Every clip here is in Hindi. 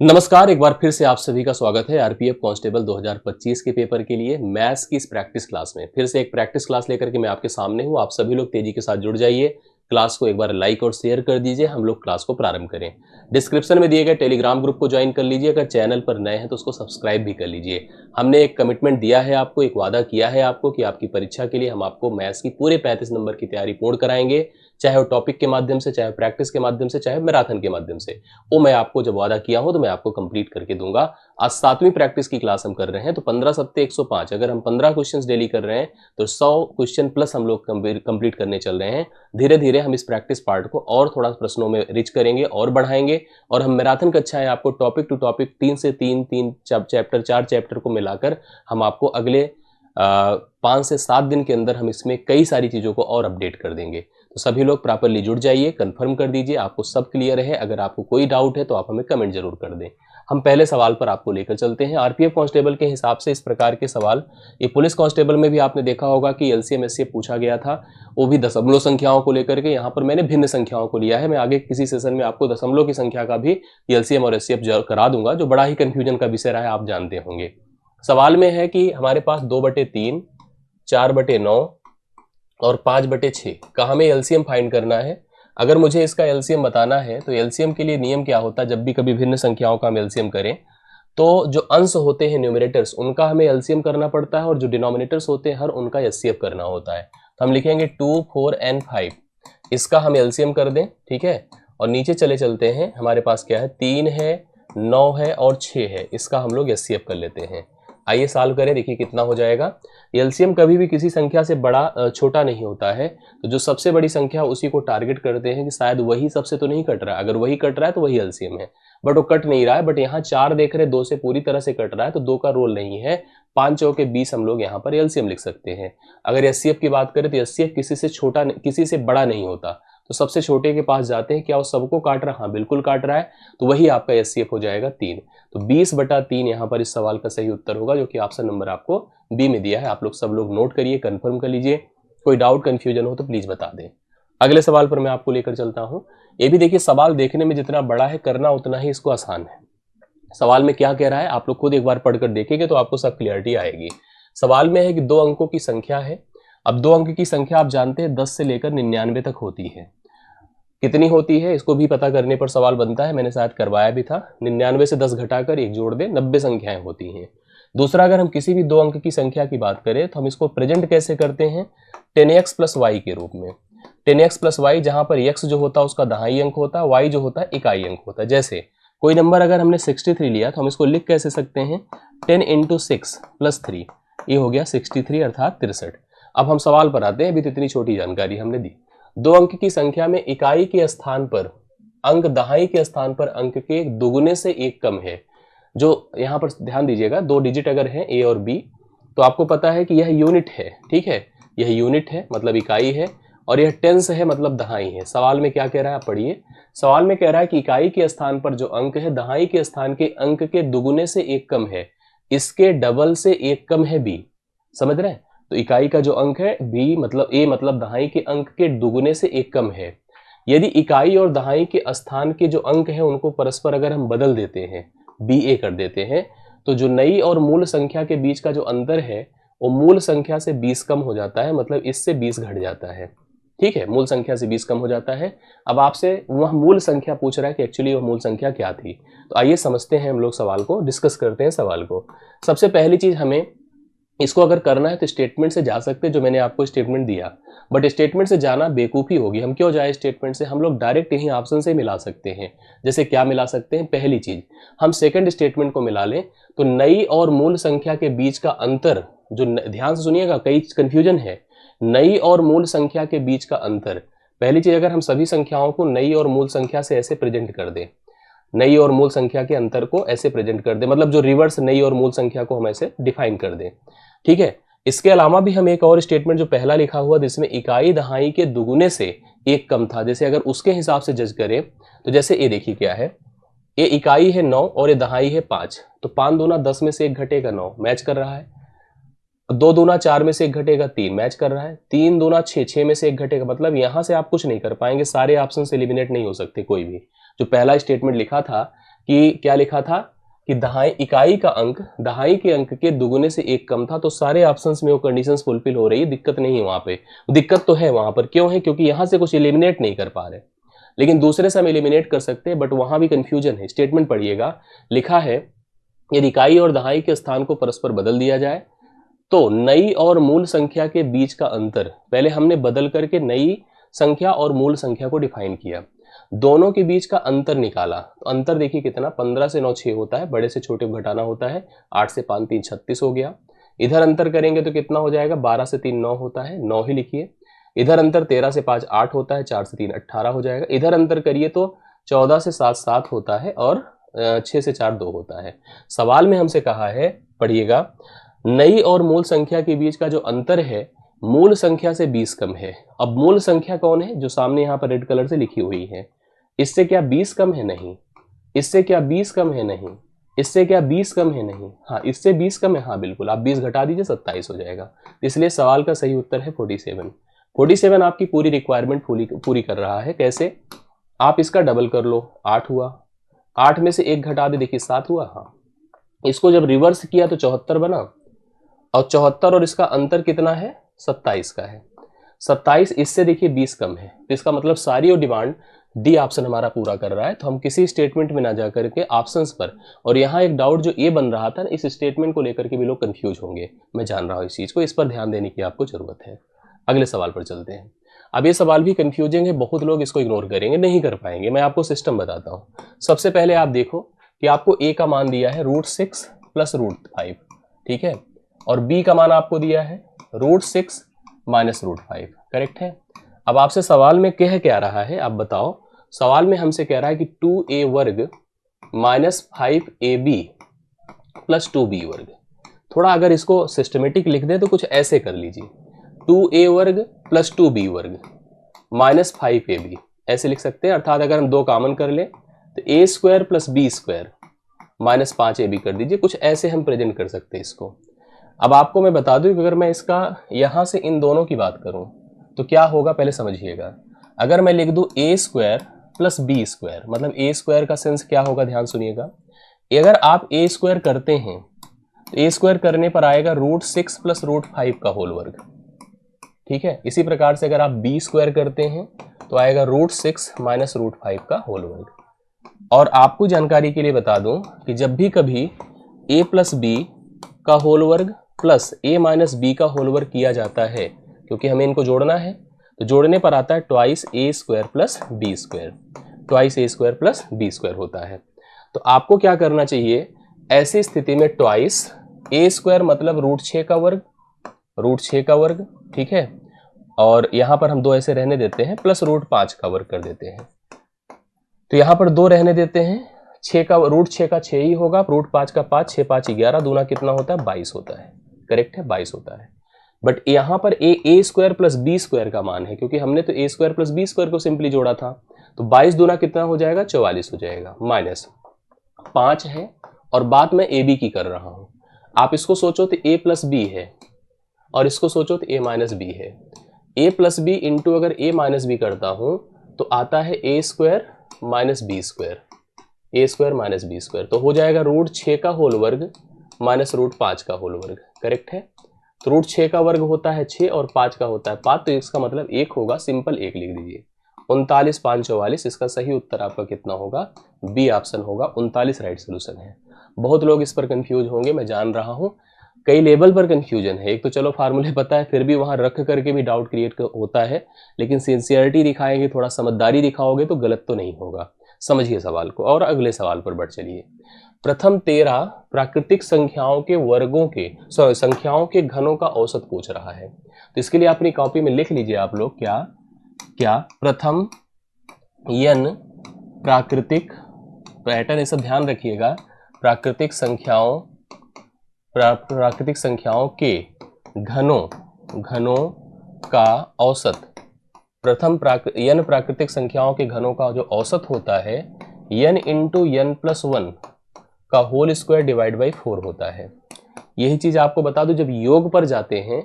नमस्कार, एक बार फिर से आप सभी का स्वागत है आरपीएफ कांस्टेबल 2025 के पेपर के लिए मैथ्स की इस प्रैक्टिस क्लास में। फिर से एक प्रैक्टिस क्लास लेकर के मैं आपके सामने हूं। आप सभी लोग तेजी के साथ जुड़ जाइए, क्लास को एक बार लाइक और शेयर कर दीजिए। हम लोग क्लास को प्रारंभ करें। डिस्क्रिप्शन में दिए गए टेलीग्राम ग्रुप को ज्वाइन कर लीजिए। अगर चैनल पर नए हैं तो उसको सब्सक्राइब भी कर लीजिए। हमने एक कमिटमेंट दिया है आपको, एक वादा किया है आपको कि आपकी परीक्षा के लिए हम आपको मैथ्स की पूरे 35 नंबर की तैयारी पूर्ण कराएंगे, चाहे वो टॉपिक के माध्यम से, चाहे प्रैक्टिस के माध्यम से, चाहे मैराथन के माध्यम से। वो मैं आपको जब वादा किया हूं तो मैं आपको कंप्लीट करके दूंगा। आज 7वीं प्रैक्टिस की क्लास हम कर रहे हैं, तो 15 सप्ते 105। अगर हम 15 क्वेश्चंस डेली कर रहे हैं तो 100 क्वेश्चन प्लस हम लोग कंप्लीट करने चल रहे हैं। धीरे धीरे हम इस प्रैक्टिस पार्ट को और थोड़ा प्रश्नों में रिच करेंगे और बढ़ाएंगे। और हम मैराथन कक्षाएं आपको टॉपिक टू टॉपिक 3 से 3 चैप्टर 4 चैप्टर को मिलाकर हम आपको अगले 5 से 7 दिन के अंदर हम इसमें कई सारी चीज़ों को और अपडेट कर देंगे। तो सभी लोग प्रॉपरली जुड़ जाइए, कंफर्म कर दीजिए आपको सब क्लियर है। अगर आपको कोई डाउट है तो आप हमें कमेंट जरूर कर दें। हम पहले सवाल पर आपको लेकर चलते हैं। आरपीएफ कांस्टेबल के हिसाब से इस प्रकार के सवाल, ये पुलिस कांस्टेबल में भी आपने देखा होगा कि एलसीएम एचसीएफ पूछा गया था, वो भी दशमलव संख्याओं को लेकर के। यहाँ पर मैंने भिन्न संख्याओं को लिया है। मैं आगे किसी सेशन में आपको दशमलव की संख्या का भी एलसीएम और एचसीएफ करा दूंगा, जो बड़ा ही कंफ्यूजन का विषय रहा है, आप जानते होंगे। सवाल में है कि हमारे पास 2/3, 4/9 और 5/6 का हमें एलसीएम फाइंड करना है। अगर मुझे इसका एलसीएम बताना है तो एलसीएम के लिए नियम क्या होता है, जब भी कभी भिन्न संख्याओं का हम एलसीएम करें तो जो अंश होते हैं न्यूमरेटर्स, उनका हमें एलसीएम करना पड़ता है, और जो डिनोमिनेटर्स होते हैं हर उनका एचसीएफ करना होता है। तो हम लिखेंगे 2, 4 and 5, इसका हम एलसीएम कर दें, ठीक है। और नीचे चले चलते हैं, हमारे पास क्या है, 3 है, 9 है और 6 है, इसका हम लोग एचसीएफ कर लेते हैं। आइए सॉल्व करें, देखिए कितना हो जाएगा। एलसीएम कभी भी किसी संख्या से बड़ा छोटा नहीं होता है, तो जो सबसे बड़ी संख्या उसी को टारगेट करते हैं कि शायद वही सबसे तो नहीं कट रहा है। अगर वही कट रहा है तो वही एलसीएम है, बट वो कट नहीं रहा है। बट यहाँ 4 देख रहे हैं, 2 से पूरी तरह से कट रहा है, तो 2 का रोल नहीं है। 5 चौके 20 हम लोग यहाँ पर एलसीएम लिख सकते हैं। अगर एचसीएफ की बात करें तो एचसीएफ किसी से छोटा, किसी से बड़ा नहीं होता, तो सबसे छोटे के पास जाते हैं, क्या वो सबको काट रहा है? हाँ बिल्कुल काट रहा है, तो वही आपका एचसीएफ हो जाएगा 3। तो 20/3 यहाँ पर इस सवाल का सही उत्तर होगा, जो कि ऑप्शन नंबर आपको बी में दिया है। आप लोग सब लोग नोट करिए, कंफर्म कर लीजिए। कोई डाउट कंफ्यूजन हो तो प्लीज बता दें। अगले सवाल पर मैं आपको लेकर चलता हूँ। ये भी देखिए, सवाल देखने में जितना बड़ा है, करना उतना ही इसको आसान है। सवाल में क्या कह रहा है आप लोग खुद एक बार पढ़कर देखेंगे तो आपको सब क्लियरिटी आएगी। सवाल में है कि 2 अंकों की संख्या है। अब 2 अंक की संख्या आप जानते हैं 10 से लेकर 99 तक होती है। कितनी होती है इसको भी पता करने पर सवाल बनता है, मैंने शायद करवाया भी था। 99 से 10 घटाकर 1 जोड़ दें, 90 संख्याएं होती हैं। दूसरा, अगर हम किसी भी 2 अंक की संख्या की बात करें तो हम इसको प्रेजेंट कैसे करते हैं, 10x + y के रूप में। 10x + y, जहां पर x जो होता है उसका दहाई अंक होता है, y जो होता है इकाई अंक होता है। जैसे कोई नंबर अगर हमने 63 लिया तो हम इसको लिख कैसे सकते हैं, 10 × 6 + 3, ये हो गया 63 अर्थात 63। अब हम सवाल पर आते हैं, अभी तो इतनी छोटी जानकारी हमने दी। 2 अंक की संख्या में इकाई के स्थान पर अंक दहाई के स्थान पर अंक के दुगुने से 1 कम है। जो यहाँ पर ध्यान दीजिएगा, 2 डिजिट अगर है ए और बी, तो आपको पता है कि यह यूनिट है, ठीक है। यह यूनिट है मतलब इकाई है, और यह टेंस है मतलब दहाई है। सवाल में क्या कह रहा है आप पढ़िए। सवाल में कह रहा है कि इकाई के स्थान पर जो अंक है दहाई के स्थान के अंक के दुगुने से 1 कम है, इसके डबल से 1 कम है बी। समझ रहे हैं? तो इकाई का जो अंक है बी मतलब ए मतलब दहाई के अंक के दुगुने से 1 कम है। यदि इकाई और दहाई के स्थान के जो अंक हैं उनको परस्पर अगर हम बदल देते हैं, बी ए कर देते हैं, तो जो नई और मूल संख्या के बीच का जो अंतर है वो मूल संख्या से 20 कम हो जाता है, मतलब इससे 20 घट जाता है, ठीक है। मूल संख्या से 20 कम हो जाता है। अब आपसे वह मूल संख्या पूछ रहा है कि एक्चुअली वह मूल संख्या क्या थी। तो आइए समझते हैं हम लोग सवाल को, डिस्कस करते हैं सवाल को। सबसे पहली चीज, हमें इसको अगर करना है तो स्टेटमेंट से जा सकते हैं, जो मैंने आपको स्टेटमेंट दिया, बट स्टेटमेंट से जाना बेवकूफ़ी होगी। हम क्यों जाए स्टेटमेंट से, हम लोग डायरेक्ट यही ऑप्शन से मिला सकते हैं। जैसे क्या मिला सकते हैं, पहली चीज हम सेकंड स्टेटमेंट को मिला लें तो नई और मूल संख्या के बीच का अंतर, जो ध्यान से सुनिएगा कई कंफ्यूजन है, नई और मूल संख्या के बीच का अंतर। पहली चीज, अगर हम सभी संख्याओं को नई और मूल संख्या से ऐसे प्रेजेंट कर दें, नई और मूल संख्या के अंतर को ऐसे प्रेजेंट कर दें, मतलब जो रिवर्स नई और मूल संख्या को हम ऐसे डिफाइन कर दें, ठीक है। इसके अलावा भी हम एक और स्टेटमेंट जो पहला लिखा हुआ जिसमें इकाई दहाई के दुगुने से 1 कम था, जैसे अगर उसके हिसाब से जज करें तो जैसे ये देखिए क्या है, ये इकाई है 9 और ये दहाई है 5, तो 5 दूना 10 में से 1 घटेगा 9, मैच कर रहा है। 2 दूना 4 में से 1 घटेगा 3, मैच कर रहा है। 3 दूना 6, 6 में से 1 घटेगा, मतलब यहां से आप कुछ नहीं कर पाएंगे, सारे ऑप्शन से एलिमिनेट नहीं हो सकते कोई भी। जो पहला स्टेटमेंट लिखा था कि क्या लिखा था कि इकाई के अंक के दुगुने से एक कम था, तो सारे ऑप्शंस में वो कंडीशंस फुलफिल हो रही है, दिक्कत नहीं है वहां पे। दिक्कत तो है वहां पर, क्यों है? क्योंकि यहां से कुछ एलिमिनेट नहीं कर पा रहे, लेकिन दूसरे से हम एलिमिनेट कर सकते हैं, बट वहां भी कंफ्यूजन है। स्टेटमेंट पढ़िएगा, लिखा है यदि इकाई और दहाई के स्थान को परस्पर बदल दिया जाए तो नई और मूल संख्या के बीच का अंतर, पहले हमने बदल करके नई संख्या और मूल संख्या को डिफाइन किया, दोनों के बीच का अंतर निकाला, तो अंतर देखिए कितना, 15 से 9 6 होता है, बड़े से छोटे को घटाना होता है, 8 से 5 3 36 हो गया। इधर अंतर करेंगे तो कितना हो जाएगा, 12 से 3 9 होता है, 9 ही लिखिए। इधर अंतर 13 से 5 8 होता है, 4 से 3 18 हो जाएगा। इधर अंतर करिए तो 14 से 7 7 होता है, और 6 से 4 2 होता है। सवाल में हमसे कहा है, पढ़िएगा, नई और मूल संख्या के बीच का जो अंतर है मूल संख्या से 20 कम है। अब मूल संख्या कौन है? जो सामने यहाँ पर रेड कलर से लिखी हुई है। इससे क्या 20 कम है? नहीं। इससे क्या 20 कम है? नहीं। इससे क्या 20 कम है? नहीं। हाँ, इससे 20 कम है, हाँ बिल्कुल। आप 20 घटा दीजिए, 27 हो जाएगा। इसलिए सवाल का सही उत्तर है 47। 47 आपकी पूरी रिक्वायरमेंट पूरी कर रहा है। कैसे? आप इसका डबल कर लो, 8 हुआ, 8 में से 1 घटा दे, देखिए 7 हुआ। हाँ, इसको जब रिवर्स किया तो 74 बना, और 74 और इसका अंतर कितना है? 27 का है। 27 इससे देखिए 20 कम है, तो इसका मतलब सारी और डिमांड डी ऑप्शन हमारा पूरा कर रहा है। तो हम किसी स्टेटमेंट में ना जाकर के ऑप्शंस पर, और यहाँ एक डाउट जो ये बन रहा था ना, इस स्टेटमेंट को लेकर के भी लोग कंफ्यूज होंगे, मैं जान रहा हूँ इस चीज को, इस पर ध्यान देने की आपको जरूरत है। अगले सवाल पर चलते हैं। अब ये सवाल भी कंफ्यूजिंग है, बहुत लोग इसको इग्नोर करेंगे, नहीं कर पाएंगे। मैं आपको सिस्टम बताता हूँ। सबसे पहले आप देखो कि आपको ए का मान दिया है √6 + √5, ठीक है, और बी का मान आपको दिया है √6 - √5, करेक्ट है। अब आपसे सवाल में कह क्या रहा है, आप बताओ। सवाल में हमसे कह रहा है कि 2a वर्ग - 5ab + 2b वर्ग। थोड़ा अगर इसको सिस्टमेटिक लिख दे तो कुछ ऐसे कर लीजिए, 2a वर्ग + 2b वर्ग - 5ab, ऐसे लिख सकते हैं। अर्थात अगर हम 2 कॉमन कर ले तो a² + b² - 5ab कर दीजिए, कुछ ऐसे हम प्रेजेंट कर सकते हैं इसको। अब आपको मैं बता दूं कि अगर मैं इसका यहां से इन दोनों की बात करूं तो क्या होगा, पहले समझिएगा। अगर मैं लिख दूं a² + b², मतलब a² का सेंस क्या होगा, ध्यान सुनिएगा। अगर आप a² करते हैं तो a² करने पर आएगा √6 + √5 का होल वर्ग, ठीक है। इसी प्रकार से अगर आप b² करते हैं तो आएगा √6 - √5 का होल वर्ग। और आपको जानकारी के लिए बता दूं कि जब भी कभी a + b का होल वर्ग प्लस a - b का होल वर्ग किया जाता है, क्योंकि हमें इनको जोड़ना है, तो जोड़ने पर आता है twice a² + b², twice a² + b² होता है। तो आपको क्या करना चाहिए, ऐसी स्थिति में ट्वाइस a² मतलब √6 का वर्ग, √6 का वर्ग, ठीक है, और यहां पर हम 2 ऐसे रहने देते हैं, प्लस √5 का वर्ग कर देते हैं। तो यहां पर 2 रहने देते हैं, 6 का √6 का 6 ही होगा, √5 का 5, 6 5 11, दूना कितना होता है, 22 होता है, करेक्ट है, 22 होता है। बट यहां पर a² + b² का मान है, क्योंकि हमने तो a² + b² को सिंपली जोड़ा था, तो 22 दूना कितना हो जाएगा, 44 हो जाएगा, माइनस 5 है, और बात मैं ab की कर रहा हूं। आप इसको सोचो तो a + b है, और इसको सोचो तो a - b है। a + b इंटू अगर a - b करता हूं तो आता है a² - b², a² - b², तो हो जाएगा √6 का होल वर्ग - √5 का होल वर्ग, करेक्ट है। तो √6 का वर्ग होता है 6 और 5 का होता है 5, तो इसका मतलब 1 होगा, सिंपल 1 लिख दीजिए। 39 5 44, इसका सही उत्तर आपका कितना होगा, बी ऑप्शन होगा, 39 राइट सोल्यूशन है। बहुत लोग इस पर कंफ्यूज होंगे, मैं जान रहा हूं, कई लेवल पर कंफ्यूजन है। एक तो चलो फार्मूले पता है, फिर भी वहां रख करके भी डाउट क्रिएट होता है, लेकिन सिंसियरिटी दिखाएंगे, थोड़ा समझदारी दिखाओगे तो गलत तो नहीं होगा। समझिए सवाल को, और अगले सवाल पर बढ़ चलिए। प्रथम 13 प्राकृतिक संख्याओं के वर्गों के संख्याओं के घनों का औसत पूछ रहा है। तो इसके लिए अपनी कॉपी में लिख लीजिए आप लोग, क्या प्रथम n प्राकृतिक, पैटर्न ये सब ध्यान रखिएगा, प्राकृतिक संख्याओं के घनों का औसत, प्रथम n प्राकृतिक संख्याओं के घनों का जो औसत होता है n × n + 1 का होल स्क्वायर / 4 होता है। यही चीज आपको बता दूं, जब योग पर जाते हैं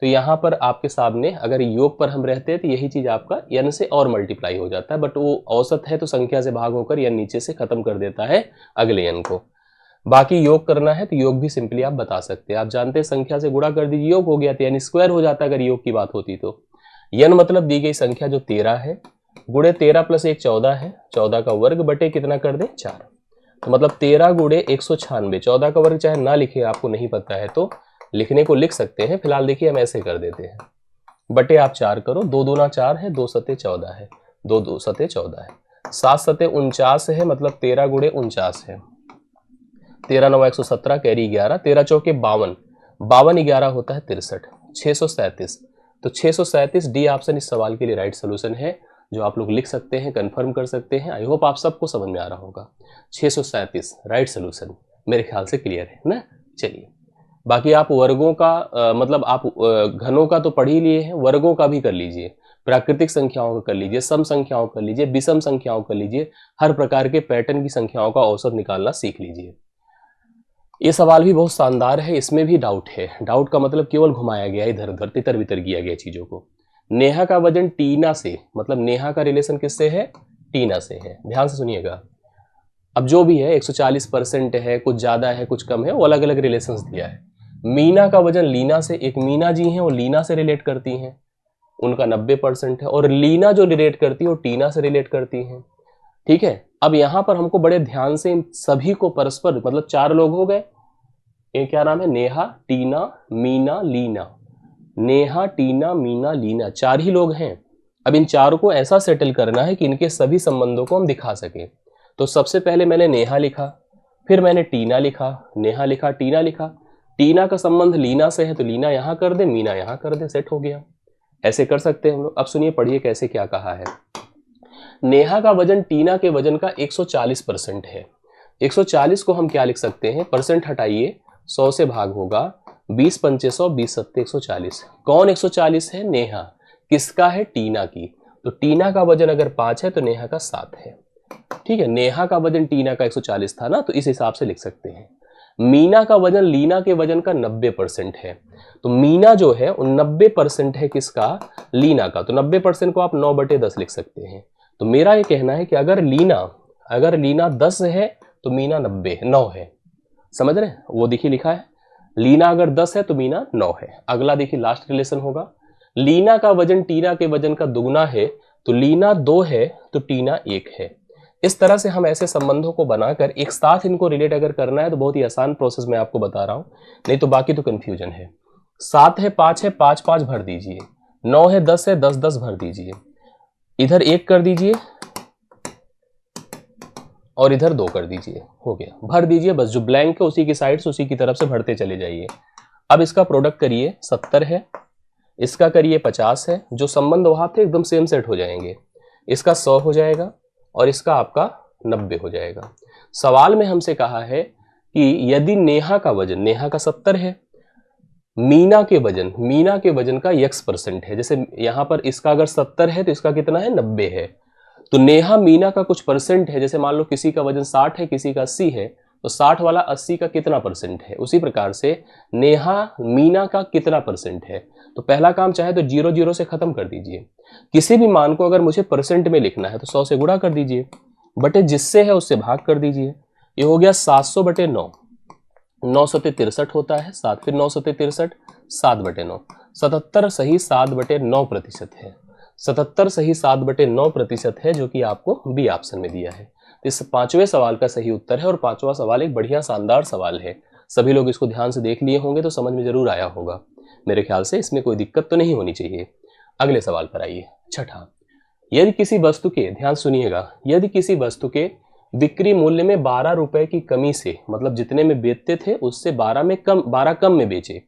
तो यहाँ पर आपके सामने अगर योग पर हम रहते हैं तो यही चीज आपका n से और मल्टीप्लाई हो जाता है, बट वो औसत है तो संख्या से भाग होकर n नीचे से खत्म कर देता है अगले n को। बाकी योग करना है तो योग भी सिंपली आप बता सकते हैं, आप जानते हैं संख्या से गुणा कर दीजिए योग हो गया, तो n स्क्वायर हो जाता है अगर योग की बात होती तो। n मतलब दी गई संख्या जो 13 है, गुणे 13 + 1 14 है, 14 का वर्ग बटे कितना कर दे 4, तो मतलब 13 गुणे 196। 14 का वर्ग चाहे ना लिखे, आपको नहीं पता है तो लिखने को लिख सकते हैं, फिलहाल देखिए हम ऐसे कर देते हैं, बटे आप 4 करो, 2 दूना 4 है, 2 सते 14 है, 2 2 सते 14 है, 7 सते 49 है, मतलब 13 गुणे 49 है, 13 9 117 कैरी 11, 13 चौके 52, 52 11 होता है 63, 637। तो 637 डी ऑप्शन इस सवाल के लिए राइट सोल्यूशन है, जो आप लोग लिख सकते हैं, कंफर्म कर सकते हैं। आई होप आप सबको समझ में आ रहा होगा। 637 राइट सोल्यूशन मेरे ख्याल से क्लियर है ना। चलिए बाकी आप वर्गों का मतलब आप घनों का तो पढ़ ही लिए हैं, वर्गों का भी कर लीजिए, प्राकृतिक संख्याओं का कर लीजिए, सम संख्याओं कर लीजिए, विषम संख्याओं कर लीजिए, हर प्रकार के पैटर्न की संख्याओं का औसत निकालना सीख लीजिए। ये सवाल भी बहुत शानदार है, इसमें भी डाउट है, डाउट का मतलब केवल घुमाया गया, इधर उधर तितर बितर किया गया चीजों को। नेहा का वजन टीना से, मतलब नेहा का रिलेशन किससे है, टीना से है, ध्यान से सुनिएगा। अब जो भी है 140% है, कुछ ज्यादा है कुछ कम है, वो अलग अलग रिलेशंस दिया है। मीना का वजन लीना से, एक मीना जी हैं वो लीना से रिलेट करती हैं, उनका 90% है, और लीना जो रिलेट करती है वो टीना से रिलेट करती हैं। ठीक है, अब यहां पर हमको बड़े ध्यान से इन सभी को परस्पर, मतलब 4 लोग हो गए, ये क्या नाम है, नेहा टीना मीना लीना, नेहा टीना मीना लीना, 4 ही लोग हैं। अब इन 4 को ऐसा सेटल करना है कि इनके सभी संबंधों को हम दिखा सकें। तो सबसे पहले मैंने नेहा लिखा, फिर मैंने टीना लिखा, नेहा लिखा, टीना लिखा, टीना का संबंध लीना से है तो लीना यहां कर दे, मीना यहां कर दे, सेट हो गया। ऐसे कर सकते हैं हम लोग। अब सुनिए, पढ़िए कैसे क्या कहा है। नेहा का वजन टीना के वजन का 140% है। 140 को हम क्या लिख सकते हैं, परसेंट हटाइए, 100 से भाग होगा, 20 पंचे 100, 20 सत्ते 140। कौन 140 है, नेहा। किसका है, टीना की। तो टीना का वजन अगर 5 है तो नेहा का 7 है। ठीक है, नेहा का वजन टीना का 140 था ना, तो इस हिसाब से लिख सकते हैं। मीना का वजन लीना के वजन का 90% है, तो मीना जो है वो 90% है किसका, लीना का। तो 90% को आप 9/10 लिख सकते हैं। तो मेरा ये कहना है कि अगर लीना 10 है तो मीना 9 है। समझ रहे हैं, वो देखिए लिखा है, लीना अगर 10 है तो मीना 9 है। अगला देखिए लास्ट रिलेशन होगा, लीना का वजन टीना के वजन का दुगना है, तो लीना 2 है तो टीना 1 है। इस तरह से हम ऐसे संबंधों को बनाकर एक साथ इनको रिलेट अगर करना है तो बहुत ही आसान प्रोसेस मैं आपको बता रहा हूं, नहीं तो बाकी तो कंफ्यूजन है। 7 है 5 है, 5 5 भर दीजिए, 9 है 10 है, 10 10 भर दीजिए, इधर 1 कर दीजिए और इधर 2 कर दीजिए, हो गया, भर दीजिए बस। जो ब्लैंक है उसी की साइड से उसी की तरफ से भरते चले जाइए। अब इसका प्रोडक्ट करिए, 70 है, इसका करिए 50 है, जो संबंध वहां थे एकदम सेम सेट हो जाएंगे। इसका 100 हो जाएगा और इसका आपका 90 हो जाएगा। सवाल में हमसे कहा है कि यदि नेहा का वजन, नेहा का 70 है, मीना के वजन का x% है, जैसे यहां पर इसका अगर 70 है तो इसका कितना है, 90 है, तो नेहा मीना का कुछ परसेंट है। जैसे मान लो किसी का वजन 60 है, किसी का 80 है, तो 60 वाला 80 का कितना परसेंट है, उसी प्रकार से नेहा मीना का कितना परसेंट है। तो पहला काम चाहे तो 0 0 से खत्म कर दीजिए। किसी भी मान को अगर मुझे परसेंट में लिखना है तो 100 से गुणा कर दीजिए, बटे जिससे है उससे भाग कर दीजिए। ये हो गया 700/9, 9 सते 63 होता है, 7 फिर 9 सते 63, 7/9, 77 सही 7/9% है। 77 सही 7/9% है, जो कि आपको बी ऑप्शन में दिया है। इस 5वें सवाल का सही उत्तर है, और 5वां सवाल एक बढ़िया शानदार सवाल है। सभी लोग इसको ध्यान से देख लिए होंगे तो समझ में जरूर आया होगा। मेरे ख्याल से इसमें कोई दिक्कत तो नहीं होनी चाहिए। अगले सवाल पर आइए, छठा। यदि किसी वस्तु के, ध्यान सुनिएगा, यदि किसी वस्तु के बिक्री मूल्य में 12 रुपए की कमी से, मतलब जितने में बेचते थे उससे 12 कम में बेचे,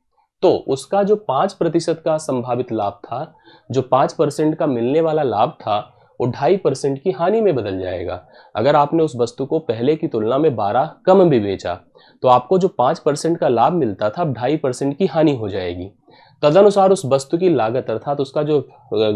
तो उसका जो 5% का संभावित लाभ था, जो 5% का मिलने वाला लाभ था, वो 2.5% की हानि में बदल जाएगा। अगर आपने उस वस्तु को पहले की तुलना में 12 कम में बेचा तो आपको जो 5% का लाभ मिलता था, अब 2.5% की हानि हो जाएगी। तदनुसार उस वस्तु की लागत अर्थात उसका जो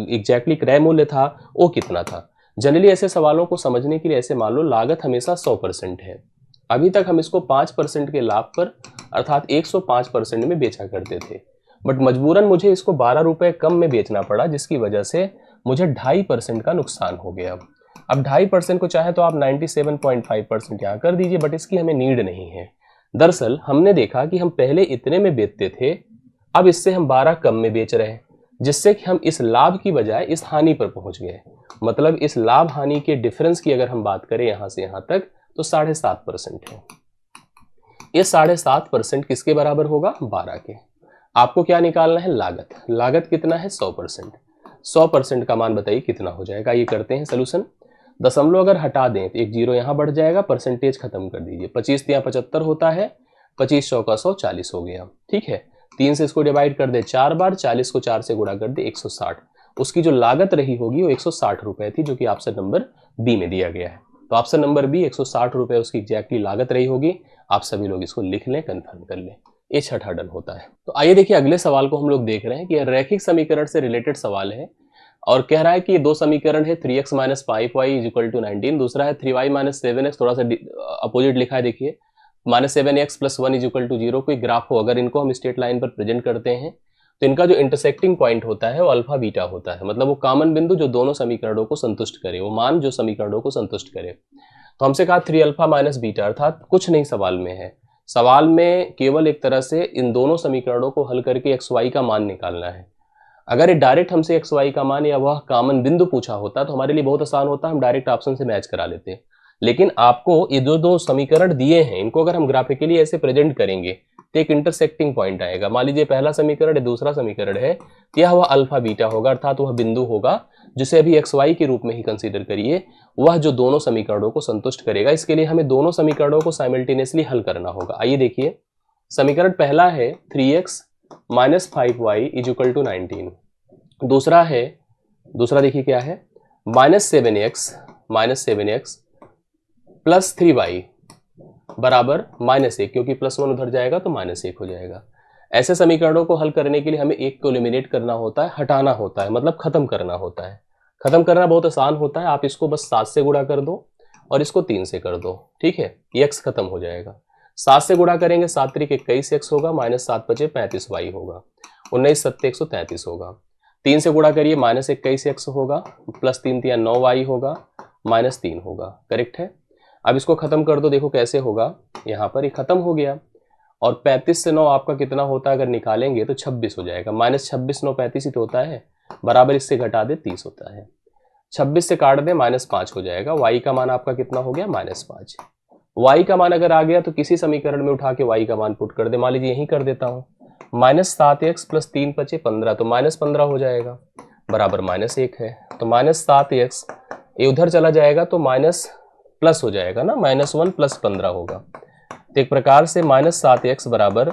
एग्जैक्टली क्रय मूल्य था वो कितना था। जनरली ऐसे सवालों को समझने के लिए ऐसे मान लो, लागत हमेशा 100% है। अभी तक हम इसको 5% के लाभ पर अर्थात 105% में बेचा करते थे। बट मजबूरन मुझे इसको 12 रुपए कम में बेचना पड़ा, जिसकी वजह से मुझे 2.5% का नुकसान हो गया। अब 2.5% को चाहे तो आप 97.5% यहाँ कर दीजिए, बट इसकी हमें नीड नहीं है। दरअसल हमने देखा कि हम पहले इतने में बेचते थे, अब इससे हम 12 कम में बेच रहे हैं, जिससे कि हम इस लाभ की बजाय इस हानि पर पहुंच गए। मतलब इस लाभ हानि के डिफरेंस की अगर हम बात करें यहां से यहां तक, तो 7.5% है। ये 7.5% किसके बराबर होगा? 12 के। आपको क्या निकालना है? लागत। लागत कितना है? 100%। 100% का मान बताइए कितना हो जाएगा? ये करते हैं सोल्यूशन। दशमलव अगर हटा दें तो एक जीरो यहां बढ़ जाएगा, परसेंटेज खत्म कर दीजिए। 25 या 75 होता है, 25 100 का 100, 40 हो गया। ठीक है, 3 से इसको डिवाइड कर दे 4 बार, 40 को 4 से गुणा कर दे 160। उसकी जो लागत रही होगी वो 160 रुपए थी, जो कि ऑप्शन नंबर बी में दिया गया है। तो ऑप्शन नंबर बी 160 रुपए उसकी एग्जैक्टली लागत रही होगी। आप सभी लोग इसको लिख लें, कंफर्म कर लें। ये छठा डन होता है। तो आइए देखिए अगले सवाल को हम लोग देख रहे हैं कि रैखिक समीकरण से रिलेटेड सवाल है और कह रहा है कि ये दो समीकरण है, 3x minus 5y is equal to 19, दूसरा है 3y माइनस 7x, थोड़ा सा अपोजिट लिखा है देखिए, minus 7x plus 1 is equal to 0। कोई ग्राफ हो, अगर इनको हम स्ट्रेट लाइन पर प्रेजेंट करते हैं तो इनका जो इंटरसेक्टिंग पॉइंट होता है वो अल्फा बीटा होता है। मतलब वो कॉमन बिंदु जो दोनों समीकरणों को संतुष्ट करे, वो मान जो समीकरणों को संतुष्ट करे। तो हमसे कहा 3 अल्फा माइनस बीटा, अर्थात कुछ नहीं सवाल में है। सवाल में केवल एक तरह से इन दोनों समीकरणों को हल करके एक्स वाई का मान निकालना है। अगर ये डायरेक्ट हमसे एक्स वाई का मान या वह कॉमन बिंदु पूछा होता तो हमारे लिए बहुत आसान होता, हम डायरेक्ट ऑप्शन से मैच करा लेते। लेकिन आपको ये जो दो समीकरण दिए हैं, इनको अगर हम ग्राफिकली ऐसे प्रेजेंट करेंगे तो एक इंटरसेक्टिंग पॉइंट आएगा। मान लीजिए पहला समीकरण है, दूसरा समीकरण है, यह वह अल्फा बीटा होगा, अर्थात वह बिंदु होगा जिसे अभी एक्स वाई के रूप में ही कंसीडर करिए, वह जो दोनों समीकरणों को संतुष्ट करेगा। इसके लिए हमें दोनों समीकरणों को साइमल्टेनियसली हल करना होगा। आइए देखिए, समीकरण पहला है 3x minus 5y is equal to 19। दूसरा देखिए क्या है, माइनस 7x प्लस 3y बराबर -1, क्योंकि +1 उधर जाएगा तो -1 हो जाएगा। ऐसे समीकरणों को हल करने के लिए हमें एक को एलिमिनेट करना होता है, हटाना होता है, मतलब खत्म करना होता है। खत्म करना बहुत आसान होता है, आप इसको बस 7 से गुणा कर दो और इसको 3 से कर दो। ठीक है, ये x खत्म हो जाएगा। 7 से गुणा करेंगे 7 त्रिक 21x होगा, -7 बचे 35y होगा, 19 7 133 होगा। 3 से गुणा करिए -21x होगा, प्लस 3 3 9y होगा, -3 होगा। करेक्ट है। अब इसको खत्म कर दो, देखो कैसे होगा। यहाँ पर ये खत्म हो गया और 35 से 9 आपका कितना होता है, अगर निकालेंगे तो 26 हो जाएगा। -26 9 35 ही तो होता है, बराबर इससे घटा दे 30 होता है। 26 से काट दे -5 हो जाएगा। y का मान आपका कितना हो गया? -5। y का मान अगर आ गया तो किसी समीकरण में उठा के y का मान पुट कर दे। मान लीजिए यही कर देता हूँ, -7x प्लस 3 बचे 15, तो -15 हो जाएगा, बराबर -1 है। तो -7x ये उधर चला जाएगा तो माइनस प्लस हो जाएगा ना, -1 प्लस 15 होगा। तो एक प्रकार से -7x बराबर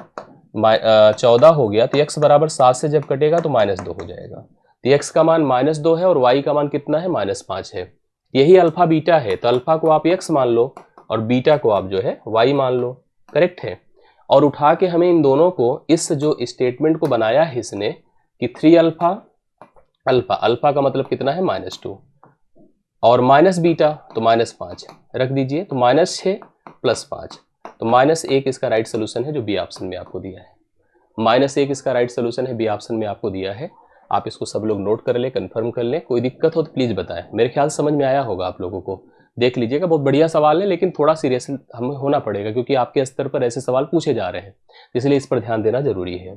14 हो गया। तो x बराबर 7 से जब कटेगा तो -2 हो जाएगा। तो x का मान -2 है और y का मान कितना है? -5 है। यही अल्फा बीटा है, तो अल्फा को आप x मान लो और बीटा को आप जो है y मान लो। करेक्ट है। और उठा के हमें इन दोनों को, इस जो स्टेटमेंट को बनाया है इसने कि 3 अल्फा का मतलब कितना है? -2 और माइनस बीटा तो -5 रख दीजिए, तो -6 प्लस 5, तो -1 इसका राइट सोल्यूशन है जो बी ऑप्शन में आपको दिया है। -1 इसका राइट सोल्यूशन है, बी ऑप्शन में आपको दिया है। आप इसको सब लोग नोट कर ले, कंफर्म कर ले। कोई दिक्कत हो तो प्लीज बताएं। मेरे ख्याल से समझ में आया होगा आप लोगों को। देख लीजिएगा, बहुत बढ़िया सवाल है, लेकिन थोड़ा सीरियस हमें होना पड़ेगा क्योंकि आपके स्तर पर ऐसे सवाल पूछे जा रहे हैं, इसलिए इस पर ध्यान देना जरूरी है।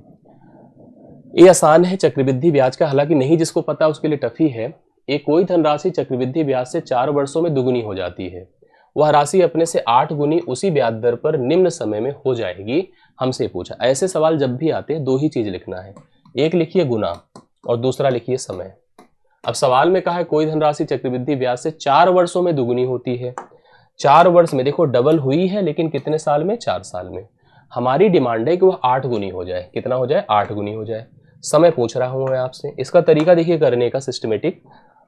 ये आसान है चक्रवृद्धि ब्याज का, हालांकि नहीं जिसको पता उसके लिए टफ ही है। एक कोई धनराशि चक्रवृद्धि ब्याज से 4 वर्षों में दुगुनी हो जाती है, वह राशि अपने से 8 गुनी उसी ब्याज दर पर निम्न समय में हो जाएगी, हमसे पूछा। ऐसे सवाल जब भी आते हैं दो ही चीज लिखना है, एक लिखिए गुना और दूसरा लिखिए समय। अब सवाल में कहा है कोई धनराशि चक्रवृद्धि ब्याज से 4 वर्षों में दुगुनी होती है। 4 वर्ष में देखो डबल हुई है, लेकिन कितने साल में? 4 साल में। हमारी डिमांड है कि वह 8 गुनी हो जाए। कितना हो जाए? 8 गुनी हो जाए। समय पूछ रहा हूं मैं आपसे। इसका तरीका देखिए करने का, सिस्टमेटिक।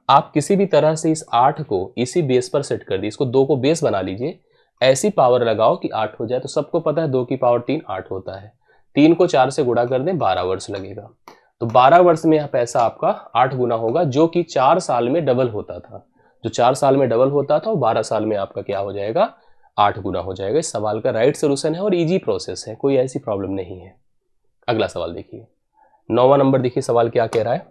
आप किसी भी तरह से इस 8 को इसी बेस पर सेट कर दी, इसको 2 को बेस बना लीजिए, ऐसी पावर लगाओ कि 8 हो जाए। तो सबको पता है 2 की पावर 3 8 होता है। 3 को 4 से गुणा कर दें, 12 वर्ष लगेगा। तो 12 वर्ष में यह पैसा आपका 8 गुना होगा, जो कि 4 साल में डबल होता था। जो 4 साल में डबल होता था वो 12 साल में आपका क्या हो जाएगा? 8 गुना हो जाएगा। इस सवाल का राइट सोल्यूशन है और इजी प्रोसेस है, कोई ऐसी प्रॉब्लम नहीं है। अगला सवाल देखिए, 9वां नंबर देखिए सवाल क्या कह रहा है।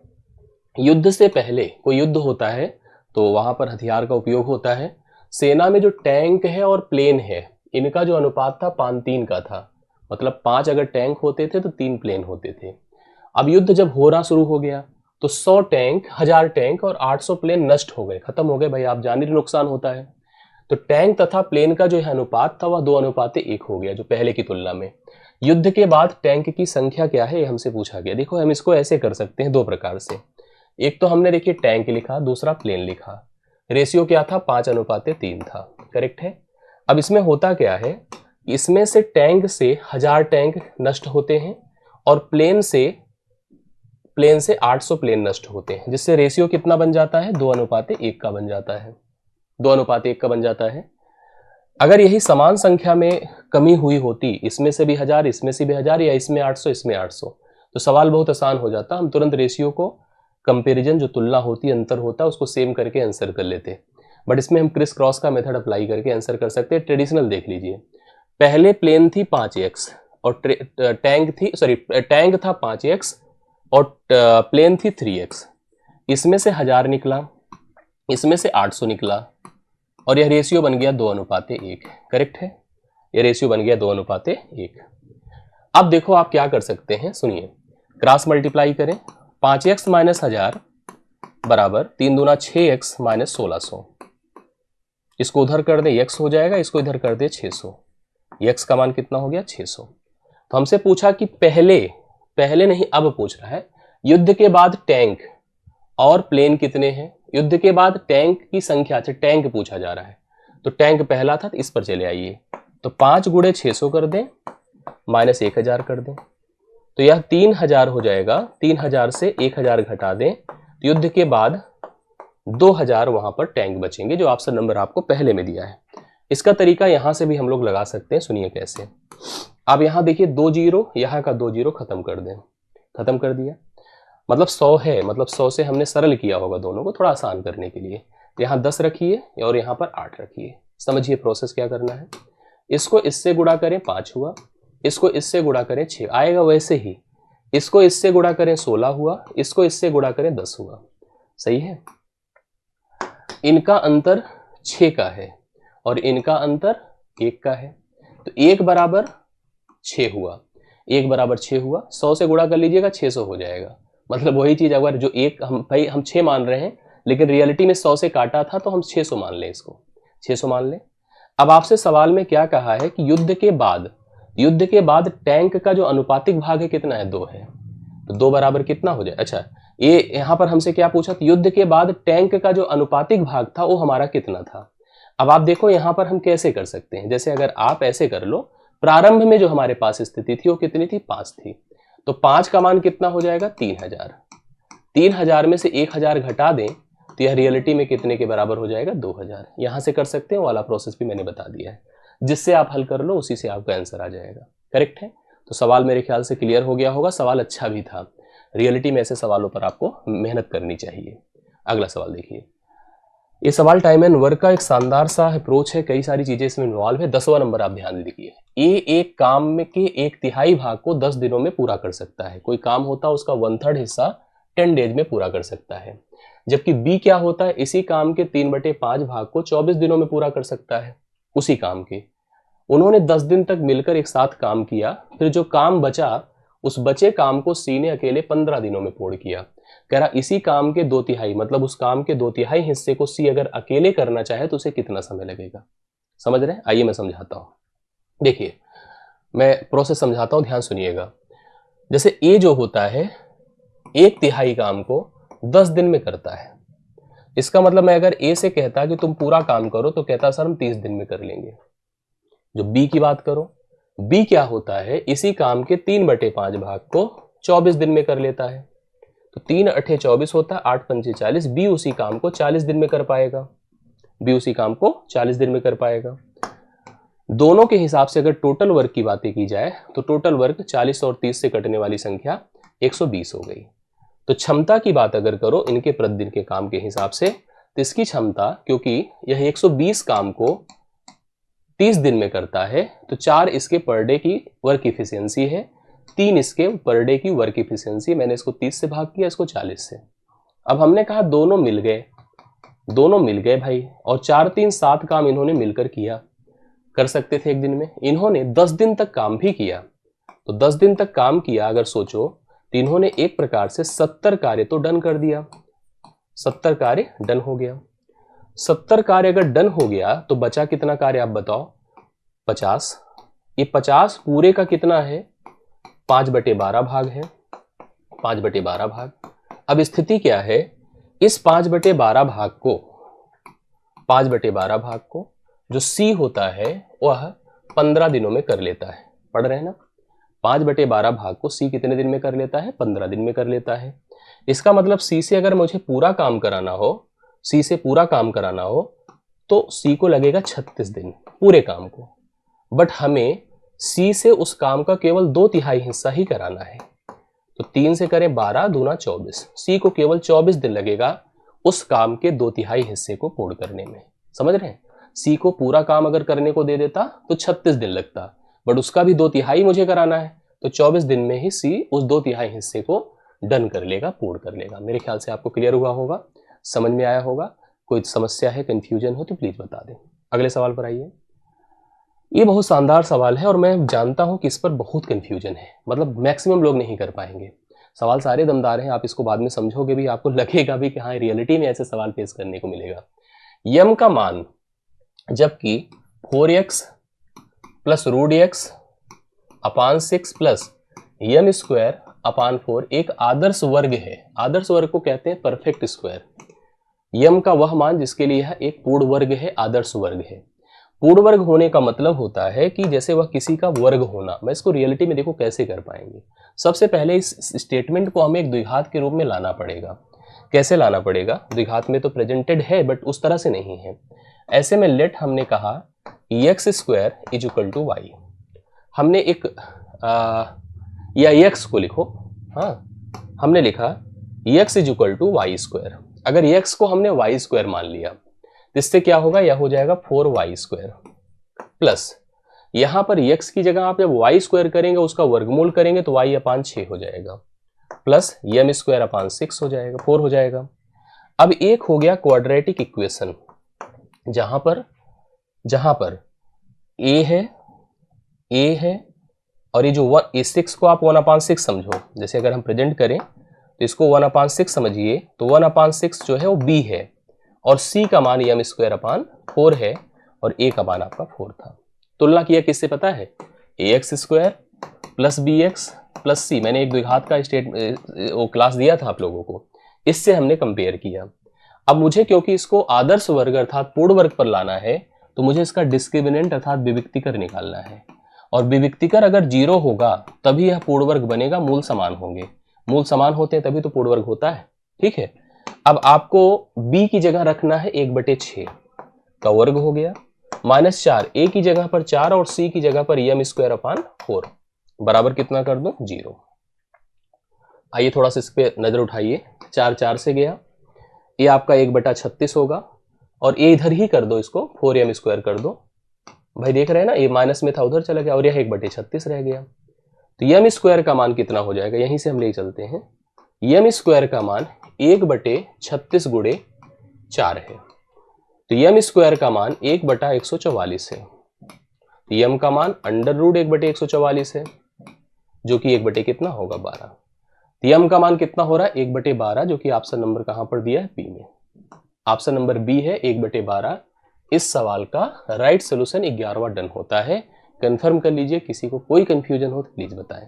युद्ध से पहले कोई युद्ध होता है तो वहां पर हथियार का उपयोग होता है। सेना में जो टैंक है और प्लेन है इनका जो अनुपात था 5-3 का था, मतलब 5 अगर टैंक होते थे तो 3 प्लेन होते थे। अब युद्ध जब होना शुरू हो गया तो 100 टैंक, 1000 टैंक और 800 प्लेन नष्ट हो गए, खत्म हो गए भाई, आप जान रहे नुकसान होता है। तो टैंक तथा प्लेन का जो है अनुपात था वह 2:1 हो गया, जो पहले की तुलना में। युद्ध के बाद टैंक की संख्या क्या है ये हमसे पूछा गया। देखो हम इसको ऐसे कर सकते हैं दो प्रकार से। एक तो हमने देखिए टैंक लिखा, दूसरा प्लेन लिखा। रेशियो क्या था, 5:3 था, करेक्ट है। अब इसमें होता क्या है, इसमें से टैंक से 1000 टैंक नष्ट होते हैं और प्लेन से 800 प्लेन नष्ट होते हैं, जिससे रेशियो कितना बन जाता है, 2:1 का बन जाता है, 2:1 का बन जाता है। अगर यही समान संख्या में कमी हुई होती, इसमें से भी 1000 इसमें से भी 1000 या इसमें 800 इसमें 800, तो सवाल बहुत आसान हो जाता, हम तुरंत रेशियो को कंपैरिजन जो तुलना होती है, अंतर होता है, उसको सेम करके आंसर कर लेते। बट इसमें हम क्रिस क्रॉस का मेथड अप्लाई करके आंसर कर सकते हैं। ट्रेडिशनल देख लीजिए, पहले प्लेन थी 5x और टैंक था 5x और प्लेन थी 3x। इसमें से 1000 निकला, इसमें से 800 निकला और यह रेशियो बन गया 2:1, करेक्ट है। यह रेशियो बन गया 2:1। अब देखो आप क्या कर सकते हैं, सुनिए, क्रॉस मल्टीप्लाई करें। 5x माइनस 1000 बराबर 3 दूना 6x माइनस 1600। इसको उधर कर दे x हो जाएगा, इसको इधर कर दे 600। x का मान कितना हो गया, 600। तो हमसे पूछा कि पहले नहीं अब पूछ रहा है युद्ध के बाद टैंक और प्लेन कितने हैं। युद्ध के बाद टैंक की संख्या, अच्छा टैंक पूछा जा रहा है तो टैंक पहला था, तो इस पर चले आइए। तो 5 गुणे 600 कर दें माइनस 1000 कर दें, तो यह 3000 हो जाएगा। 3000 से 1000 घटा दें तो युद्ध के बाद 2000 वहां पर टैंक बचेंगे, जो ऑप्शन नंबर आपको पहले में दिया है। इसका तरीका यहां से भी हम लोग लगा सकते हैं, सुनिए कैसे। अब यहां देखिए 2 जीरो, यहां का 2 जीरो खत्म कर दें, खत्म कर दिया, मतलब 100 है, मतलब 100 से हमने सरल किया होगा दोनों को थोड़ा आसान करने के लिए। यहाँ 10 रखिए और यहाँ पर 8 रखिए। समझिए प्रोसेस क्या करना है, इसको इससे गुणा करें 5 हुआ, इसको इससे गुणा करें 6 आएगा, वैसे ही इसको इससे गुणा करें 16 हुआ, इसको इससे गुणा करें 10 हुआ, सही है। इनका अंतर 6 का है और इनका अंतर 1 का है, तो 1 बराबर 6 हुआ, 1 बराबर 6 हुआ। 100 से गुणा कर लीजिएगा 600 हो जाएगा, मतलब वही चीज अगर जो एक हम 6 मान रहे हैं लेकिन रियलिटी में 100 से काटा था तो हम 600 मान लें, इसको 600 मान लें। अब आपसे सवाल में क्या कहा है कि युद्ध के बाद टैंक का जो अनुपातिक भाग है कितना है, 2 है, तो 2 बराबर कितना हो जाए। अच्छा ये यहां पर हमसे क्या पूछा, तो युद्ध के बाद टैंक का जो अनुपातिक भाग था वो हमारा कितना था। अब आप देखो यहां पर हम कैसे कर सकते हैं, जैसे अगर आप ऐसे कर लो, प्रारंभ में जो हमारे पास स्थिति थी वो कितनी थी, 5 थी, तो 5 का मान कितना हो जाएगा, 3000। 3000 में से 1000 घटा दें तो यह रियलिटी में कितने के बराबर हो जाएगा, 2000। यहां से कर सकते हैं, वाला प्रोसेस भी मैंने बता दिया है, जिससे आप हल कर लो उसी से आपका आंसर आ जाएगा, करेक्ट है। तो सवाल मेरे ख्याल से क्लियर हो गया होगा, सवाल अच्छा भी था। रियलिटी में ऐसे सवालों पर आपको मेहनत करनी चाहिए। अगला सवाल देखिए, ये सवाल टाइम एंड वर्क का एक शानदार सा अप्रोच है, कई सारी चीजें इसमें इन्वॉल्व है। 10वां नंबर आप ध्यान दीजिए, ए एक काम में के 1/3 भाग को 10 दिनों में पूरा कर सकता है। कोई काम होता है उसका 1/3 हिस्सा 10 डेज में पूरा कर सकता है, जबकि बी क्या होता है, इसी काम के 3/5 भाग को 24 दिनों में पूरा कर सकता है, उसी काम के। उन्होंने 10 दिन तक मिलकर एक साथ काम किया, फिर जो काम बचा उस बचे काम को सी ने अकेले 15 दिनों में पूर्ण किया। कह रहा इसी काम के 2/3 मतलब उस काम के 2/3 हिस्से को सी अगर अकेले करना चाहे तो उसे कितना समय लगेगा। समझ रहे हैं, आइए मैं समझाता हूं। देखिए मैं प्रोसेस समझाता हूं, ध्यान सुनिएगा। जैसे ए जो होता है 1/3 काम को 10 दिन में करता है, इसका मतलब मैं अगर ए से कहता कि तुम पूरा काम करो तो कहता सर हम 30 दिन में कर लेंगे। जो बी की बात करो, बी क्या होता है, इसी काम के 3/5 भाग को 24 दिन में कर लेता है, तो 3 8 24 होता है, 8 5 40। बी उसी काम को 40 दिन में कर पाएगा, बी उसी काम को 40 दिन में कर पाएगा। दोनों के हिसाब से अगर टोटल वर्क की बातें की जाए तो टोटल वर्क 40 और 30 से कटने वाली संख्या 120 हो गई। तो क्षमता की बात अगर करो इनके प्रतिदिन के काम के हिसाब से, तो इसकी क्षमता, क्योंकि यह 120 काम को 30 दिन में करता है, तो 4 इसके पर डे की वर्क इफिशियंसी है, 3 इसके पर डे की वर्क इफिशियंसी, मैंने इसको 30 से भाग किया, इसको 40 से। अब हमने कहा दोनों मिल गए भाई, और 4 3 7 काम इन्होंने मिलकर किया, कर सकते थे एक दिन में। इन्होंने 10 दिन तक काम भी किया, तो 10 दिन तक काम किया अगर सोचो, तो इन्होंने एक प्रकार से 70 कार्य तो डन कर दिया। 70 कार्य डन हो गया। 70 कार्य अगर डन हो गया तो बचा कितना कार्य आप बताओ? 50। ये 50 पूरे का कितना है? 5/12 भाग है, 5/12 भाग। अब स्थिति क्या है, इस 5/12 भाग को, 5/12 भाग को जो C होता है वह 15 दिनों में कर लेता है। पढ़ रहे हैं ना? 5/12 भाग को C कितने दिन में कर लेता है? 15 दिन में कर लेता है। इसका मतलब C से अगर मुझे पूरा काम कराना हो, C से पूरा काम कराना हो तो C को लगेगा 36 दिन पूरे काम को, बट हमें C से उस काम का केवल 2/3 हिस्सा ही कराना है। तो 3 से करें 12 दूना 24, C को केवल 24 दिन लगेगा उस काम के 2/3 हिस्से को पूर्ण करने में। समझ रहे हैं? C को पूरा काम अगर करने को दे देता तो 36 दिन लगता, बट उसका भी 2/3 मुझे कराना है, तो 24 दिन में ही C उस 2/3 हिस्से को डन कर लेगा, पूर्ण कर लेगा। मेरे ख्याल से आपको क्लियर हुआ होगा, समझ में आया होगा। कोई समस्या है, कंफ्यूजन हो तो प्लीज बता दें। अगले सवाल पर आइए। ये बहुत शानदार सवाल है और मैं जानता हूं कि इस पर बहुत कंफ्यूजन है, मतलब मैक्सिमम लोग नहीं कर पाएंगे। सवाल सारे दमदार हैं, आप इसको बाद में समझोगे भी, आपको लगेगा भी कि हाँ रियलिटी में ऐसे सवाल फेस करने को मिलेगा। यम का मान जबकि 4x प्लस √x अपान 6 प्लस यम स्क्वायर अपान 4 एक आदर्श वर्ग है। आदर्श वर्ग को कहते हैं परफेक्ट स्क्वायर। यम का वह मान जिसके लिए यह एक पूर्ण वर्ग है, आदर्श वर्ग है। पूर्ण वर्ग होने का मतलब होता है कि जैसे वह किसी का वर्ग होना। मैं इसको रियलिटी में देखो कैसे कर पाएंगे। सबसे पहले इस स्टेटमेंट को हमें एक द्विघात के रूप में लाना पड़ेगा। कैसे लाना पड़ेगा? द्विघात में तो प्रेजेंटेड है बट उस तरह से नहीं है। ऐसे में लेट हमने कहा x² = y। हमने एक या x को लिखो, हाँ हमने लिखा x = y²। अगर x को हमने y² मान लिया तो इससे क्या होगा? यह हो जाएगा 4y² प्लस यहां पर x की जगह आप जब y² करेंगे उसका वर्गमूल करेंगे तो y/6 हो जाएगा, प्लस m²/6 हो जाएगा, 4 हो जाएगा। अब एक हो गया क्वाड्रेटिक इक्वेशन, जहां पर a है और ये जो 6 को आप 1/6 समझो। जैसे अगर हम प्रेजेंट करें तो इसको 1/6 समझिए, तो 1/6 जो है वो b है और c का मान m²/4 है और a का मान आपका 4 था। तुलना किया किससे पता है? ax² plus bx plus c। मैंने एक द्विघात का वो क्लास दिया था आप लोगों को, इससे हमने कंपेयर किया। अब मुझे क्योंकि इसको आदर्श वर्ग अर्थात पूर्ण वर्ग पर लाना है तो मुझे इसका डिस्क्रिमिनेंट अर्थात विविक्तिकर निकालना है, और विविक्तिकर अगर 0 होगा तभी यह पूर्ण वर्ग बनेगा, मूल समान होंगे। मूल समान होते हैं तभी तो पूर्ण वर्ग होता है। ठीक है, अब आपको b की जगह रखना है 1/6 का वर्ग हो गया, -4 a की जगह पर 4 और c की जगह पर m²/4 बराबर कितना कर दूं? 0। आइए थोड़ा सा इस पे नजर उठाइए। 4 4 से गया, ये आपका 1/36 होगा और ये इधर ही कर दो, इसको 4m² कर दो। भाई देख रहे हैं ना, ये माइनस में था उधर चला गया और यह 1/36 रह गया। तो m² का मान कितना हो जाएगा? यहीं से हम ले चलते हैं। m² का मान 1/36 × 4 है, तो m² का मान 1/144 है। तो m का मान √1/144 है, जो कि 1 कितना होगा? 12। तो m का मान कितना हो रहा है? 1/12, जो कि ऑप्शन नंबर कहां पर दिया है? बी में। ऑप्शन नंबर बी है 1/12। इस सवाल का राइट सोल्यूशन 11वां डन होता है। कंफर्म कर लीजिए, किसी को कोई कंफ्यूजन हो तो प्लीज बताएं।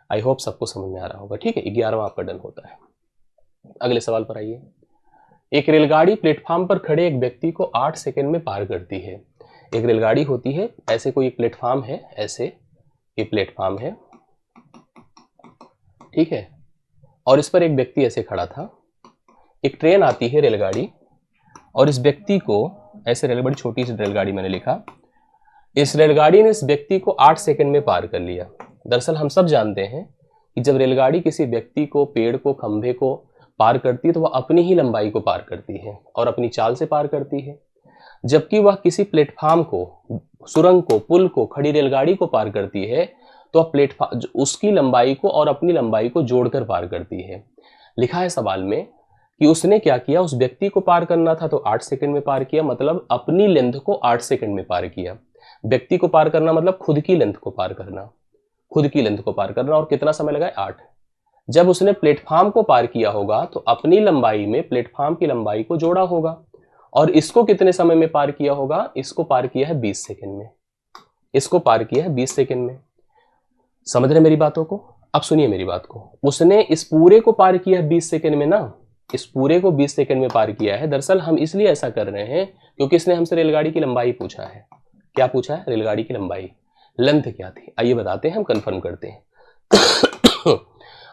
आई होप सबको समझ में आ रहा होगा। ठीक है, 11वां आपका डन होता है। अगले सवाल पर आइए। एक रेलगाड़ी प्लेटफॉर्म पर खड़े एक व्यक्ति को 8 सेकंड में पार करती है। एक रेलगाड़ी होती है, ऐसे कोई एक प्लेटफॉर्म है, ऐसे ये प्लेटफॉर्म है, ठीक है, और इस पर एक व्यक्ति ऐसे खड़ा था। एक ट्रेन आती है, रेलगाड़ी, और इस व्यक्ति को ऐसे बड़ी छोटी सी रेलगाड़ी मैंने लिखा, इस रेलगाड़ी ने इस व्यक्ति को 8 सेकंड में पार कर लिया। दरअसल हम सब जानते हैं कि जब रेलगाड़ी किसी व्यक्ति को, पेड़ को, खंभे को पार करती है तो वह अपनी ही लंबाई को पार करती है और अपनी चाल से पार करती है। जबकि वह किसी प्लेटफॉर्म को, सुरंग को, पुल को, खड़ी रेलगाड़ी को पार करती है तो अब प्लेटफॉर्म उसकी लंबाई को और अपनी लंबाई को जोड़कर पार करती है। लिखा है सवाल में कि उसने क्या किया, उस व्यक्ति को पार करना था तो 8 सेकंड में पार किया, मतलब अपनी लेंथ को 8 सेकंड में पार किया। व्यक्ति को पार करना मतलब खुद की लेंथ को पार करना, खुद की लेंथ को पार करना, और कितना समय लगा, 8। जब उसने प्लेटफॉर्म को पार किया होगा तो अपनी लंबाई में प्लेटफॉर्म की लंबाई को जोड़ा होगा, और इसको कितने समय में पार किया होगा, इसको पार किया है 20 सेकंड में, इसको पार किया है 20 सेकंड में। समझ रहे मेरी बातों को? अब सुनिए मेरी बात को, उसने इस पूरे को पार किया है 20 सेकंड में ना, इस पूरे को 20 सेकंड में पार किया है। दरअसल हम इसलिए ऐसा कर रहे हैं क्योंकि इसने हमसे रेलगाड़ी की लंबाई पूछा है। क्या पूछा है? रेलगाड़ी की लंबाई, लेंथ क्या थी, आइए बताते हैं, हम कंफर्म करते हैं।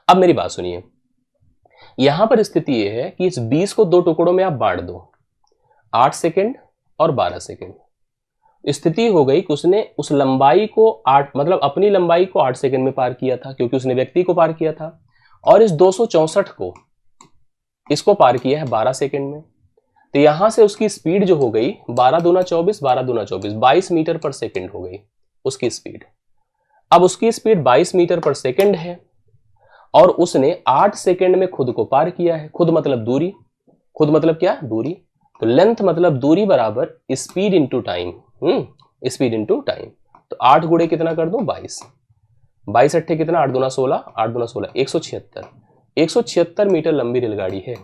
अब मेरी बात सुनिए, यहां पर स्थिति यह है कि इस 20 को 2 टुकड़ों में आप बांट दो, 8 सेकंड और 12 सेकंड। स्थिति हो गई कि उसने उस लंबाई को 8 मतलब अपनी लंबाई को 8 सेकंड में पार किया था क्योंकि उसने व्यक्ति को पार किया था, और इस 264 को इसको पार किया है 12 सेकंड में। तो यहां से उसकी स्पीड जो हो गई 12 दूना 24, 12 दूना 24, 22 मीटर पर सेकंड हो गई उसकी स्पीड। अब उसकी स्पीड 22 मीटर पर सेकंड है और उसने 8 सेकंड में खुद को पार किया है। खुद मतलब दूरी, खुद मतलब क्या, दूरी। तो लेंथ मतलब दूरी बराबर speed into time, speed into time. तो 8 गुणे कितना कर दो, 22, 22 अट्ठे कितना, 8 दूना 16, 8 दूना 16, 176 मीटर लंबी रेलगाड़ी है।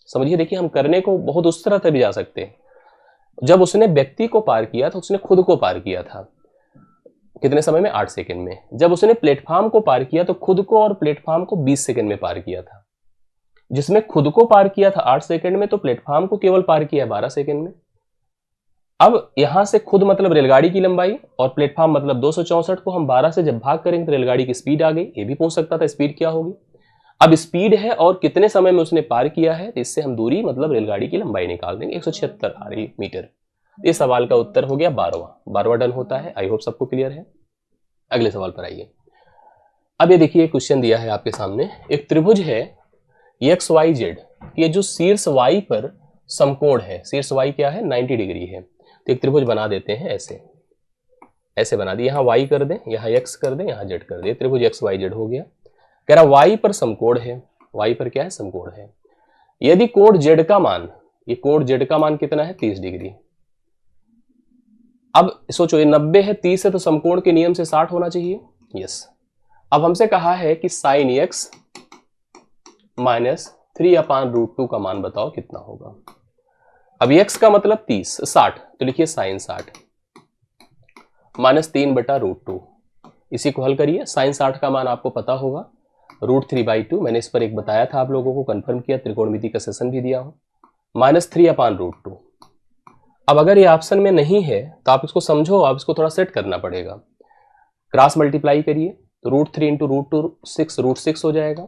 समझिए, देखिए हम करने को बहुत उस तरह से भी जा सकते हैं। जब उसने व्यक्ति को पार किया था उसने खुद को पार किया था कितने समय में, 8 सेकंड में। जब उसने प्लेटफॉर्म को पार किया तो खुद को और प्लेटफॉर्म को 20 सेकंड में पार किया था। जिसमें खुद को पार किया था 8 सेकंड में तो प्लेटफॉर्म को केवल पार किया 12 सेकंड में। अब यहां से खुद मतलब रेलगाड़ी की लंबाई और प्लेटफॉर्म मतलब 264 को हम 12 से जब भाग करेंगे तो रेलगाड़ी की स्पीड आ गई। ये भी पूछ सकता था स्पीड क्या होगी। अब स्पीड है और कितने समय में उसने पार किया है, तो इससे हम दूरी मतलब रेलगाड़ी की लंबाई निकाल देंगे, 176 आ रही मीटर। इस सवाल का उत्तर हो गया 12वां डन होता है। आई होप सबको क्लियर है। अगले सवाल पर आइए। अब ये देखिए क्वेश्चन दिया है आपके सामने, एक त्रिभुज है XYZ, ये जो शीर्ष Y पर समकोण है, शीर्ष Y क्या है, 90 डिग्री है। तो एक त्रिभुज बना देते हैं, ऐसे ऐसे बना दिए, यहाँ Y कर दें, यहाँ X कर दें, यहाँ Z कर दें, त्रिभुज XYZ हो गया। कह रहा Y पर समकोण है, Y पर क्या है, समकोण है। यदि कोण Z का मान, ये कोण Z का मान कितना है, 30 डिग्री। अब सोचो ये 90 है, 30 है, तो समकोण के नियम से 60 होना चाहिए। यस। अब हमसे कहा है कि sin x माइनस 3/√2 का मान बताओ कितना होगा। अब x का मतलब 60, तो लिखिए sin 60 माइनस 3/√2। इसी को हल करिए। sin 60 का मान आपको पता होगा √3/2। मैंने इस पर एक बताया था आप लोगों को, कंफर्म किया, त्रिकोणमिति का सेशन भी दिया हूं। माइनस 3/√2। अब अगर ये ऑप्शन में नहीं है तो आप इसको समझो, आप इसको थोड़ा सेट करना पड़ेगा। क्रॉस मल्टीप्लाई करिए तो √3 इंटू √2 6, √6 हो जाएगा,